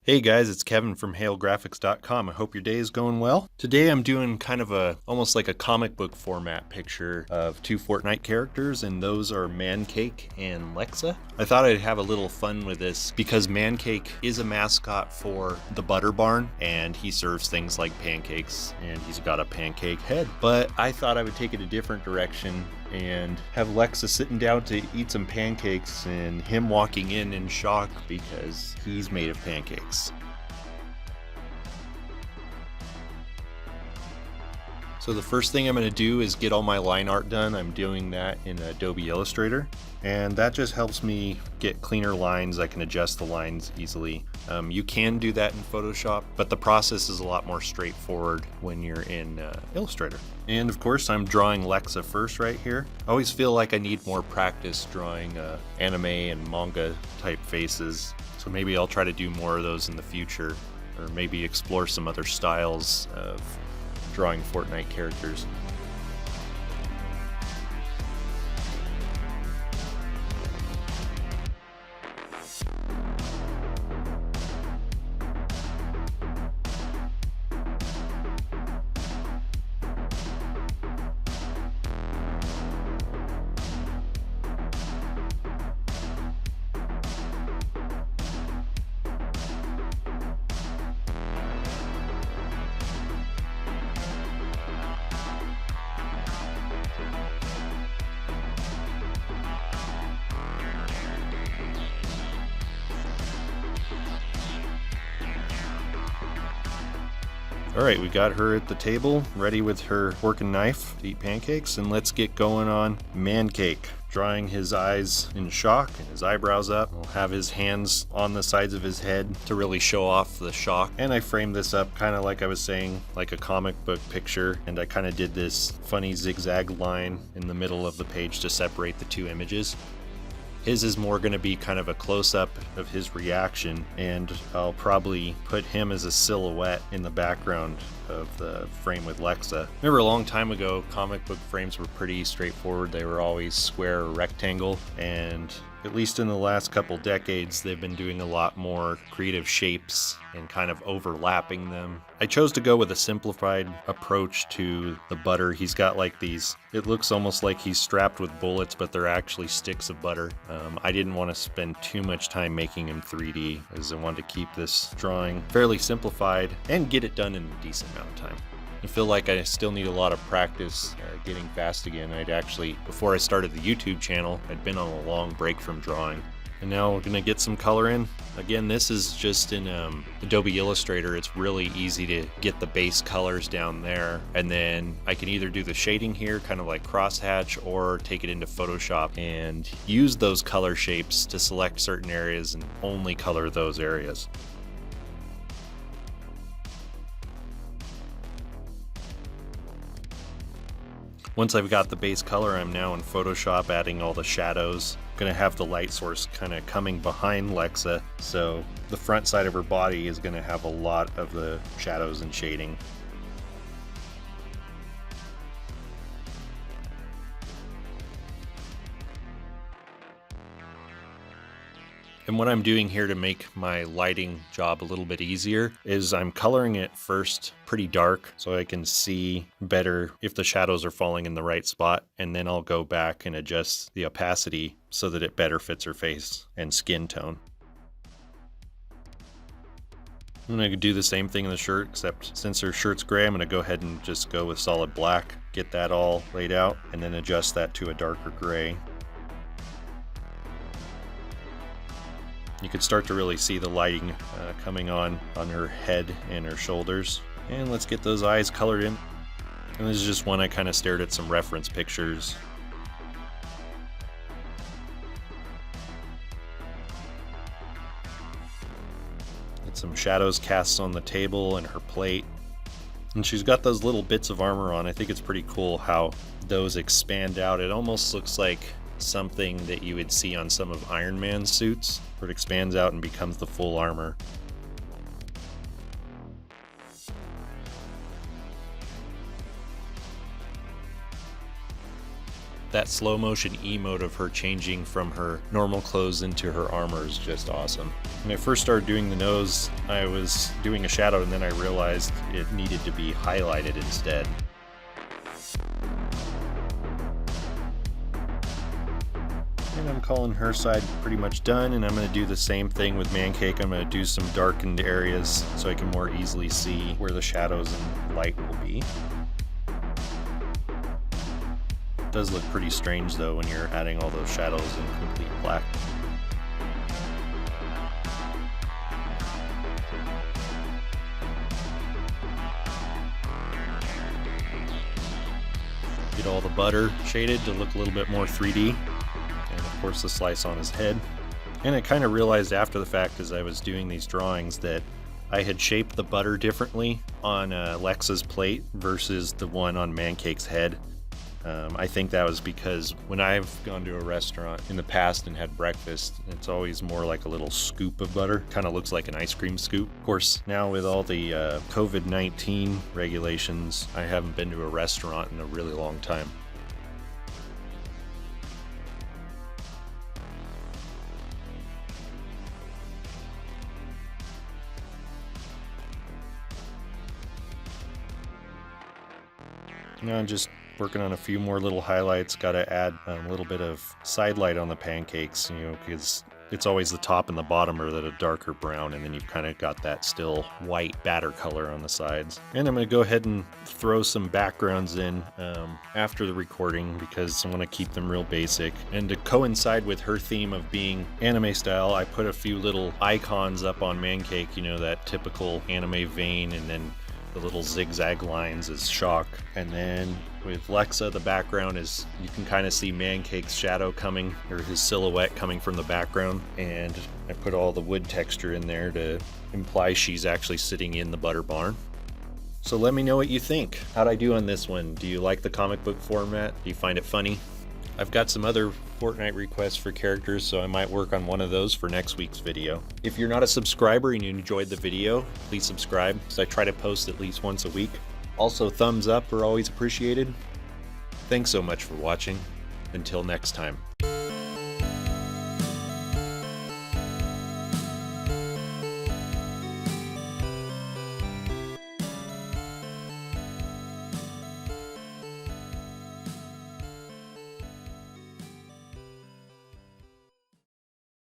Hey guys, it's Kevin from HaleGrafx.com. I hope your day is going well. Today I'm doing kind of almost like a comic book format picture of two Fortnite characters, and those are Mancake and Lexa. I thought I'd have a little fun with this because Mancake is a mascot for the Butter Barn, and he serves things like pancakes, and he's got a pancake head. But I thought I would take it a different direction and have Lexa sitting down to eat some pancakes and him walking in shock because he's made of pancakes. So the first thing I'm going to do is get all my line art done. I'm doing that in Adobe Illustrator, and that just helps me get cleaner lines. I can adjust the lines easily. You can do that in Photoshop, but the process is a lot more straightforward when you're in Illustrator. And of course, I'm drawing Lexa first right here. I always feel like I need more practice drawing anime and manga type faces, so maybe I'll try to do more of those in the future, or maybe explore some other styles of drawing Fortnite characters. All right, we got her at the table, ready with her fork and knife to eat pancakes, and let's get going on Mancake. Drawing his eyes in shock and his eyebrows up. We'll have his hands on the sides of his head to really show off the shock. And I framed this up kind of like I was saying, like a comic book picture, and I kind of did this funny zigzag line in the middle of the page to separate the two images. His is more going to be kind of a close-up of his reaction, and I'll probably put him as a silhouette in the background of the frame with Lexa. Remember a long time ago, comic book frames were pretty straightforward. They were always square or rectangle, and at least in the last couple decades, they've been doing a lot more creative shapes and kind of overlapping them. I chose to go with a simplified approach to the butter. He's got like these, it looks almost like he's strapped with bullets, but they're actually sticks of butter. I didn't want to spend too much time making him 3D, as I wanted to keep this drawing fairly simplified and get it done in a decent amount of time. I feel like I still need a lot of practice getting fast again. Before I started the YouTube channel, I'd been on a long break from drawing. And now we're gonna get some color in. Again, this is just in Adobe Illustrator. It's really easy to get the base colors down there. And then I can either do the shading here, kind of like crosshatch, or take it into Photoshop and use those color shapes to select certain areas and only color those areas. Once I've got the base color, I'm now in Photoshop adding all the shadows. I'm gonna have the light source kind of coming behind Lexa, so the front side of her body is gonna have a lot of the shadows and shading. And what I'm doing here to make my lighting job a little bit easier is I'm coloring it first pretty dark so I can see better if the shadows are falling in the right spot, and then I'll go back and adjust the opacity so that it better fits her face and skin tone. I'm going to do the same thing in the shirt, except since her shirt's gray, I'm going to go ahead and just go with solid black, get that all laid out, and then adjust that to a darker gray. You could start to really see the lighting coming on her head and her shoulders. And let's get those eyes colored in. And this is just one I kind of stared at some reference pictures. Get some shadows cast on the table and her plate. And she's got those little bits of armor on. I think it's pretty cool how those expand out. It almost looks like something that you would see on some of Iron Man's suits, where it expands out and becomes the full armor. That slow motion emote of her changing from her normal clothes into her armor is just awesome. When I first started doing the nose, I was doing a shadow and then I realized it needed to be highlighted instead. And I'm calling her side pretty much done, and I'm going to do the same thing with Mancake. I'm going to do some darkened areas so I can more easily see where the shadows and light will be. It does look pretty strange though when you're adding all those shadows in complete black. Get all the butter shaded to look a little bit more 3D. And of course the slice on his head. And I kind of realized after the fact as I was doing these drawings that I had shaped the butter differently on Lexa's plate versus the one on Mancake's head. I think that was because when I've gone to a restaurant in the past and had breakfast, it's always more like a little scoop of butter. Kind of looks like an ice cream scoop. Of course, now with all the COVID-19 regulations, I haven't been to a restaurant in a really long time. Now I'm just working on a few more little highlights. Got to add a little bit of side light on the pancakes, because it's always the top and the bottom are a darker brown, and then you've kind of got that still white batter color on the sides. And I'm going to go ahead and throw some backgrounds in after the recording because I want to keep them real basic. And to coincide with her theme of being anime style, I put a few little icons up on Mancake, that typical anime vein, and then the little zigzag lines is shock. And then with Lexa, the background is, you can kind of see Mancake's shadow coming, or his silhouette coming from the background. And I put all the wood texture in there to imply she's actually sitting in the butter barn. So let me know what you think. How'd I do on this one? Do you like the comic book format? Do you find it funny? I've got some other Fortnite requests for characters, so I might work on one of those for next week's video. If you're not a subscriber and you enjoyed the video, please subscribe, because I try to post at least once a week. Also, thumbs up are always appreciated. Thanks so much for watching. Until next time.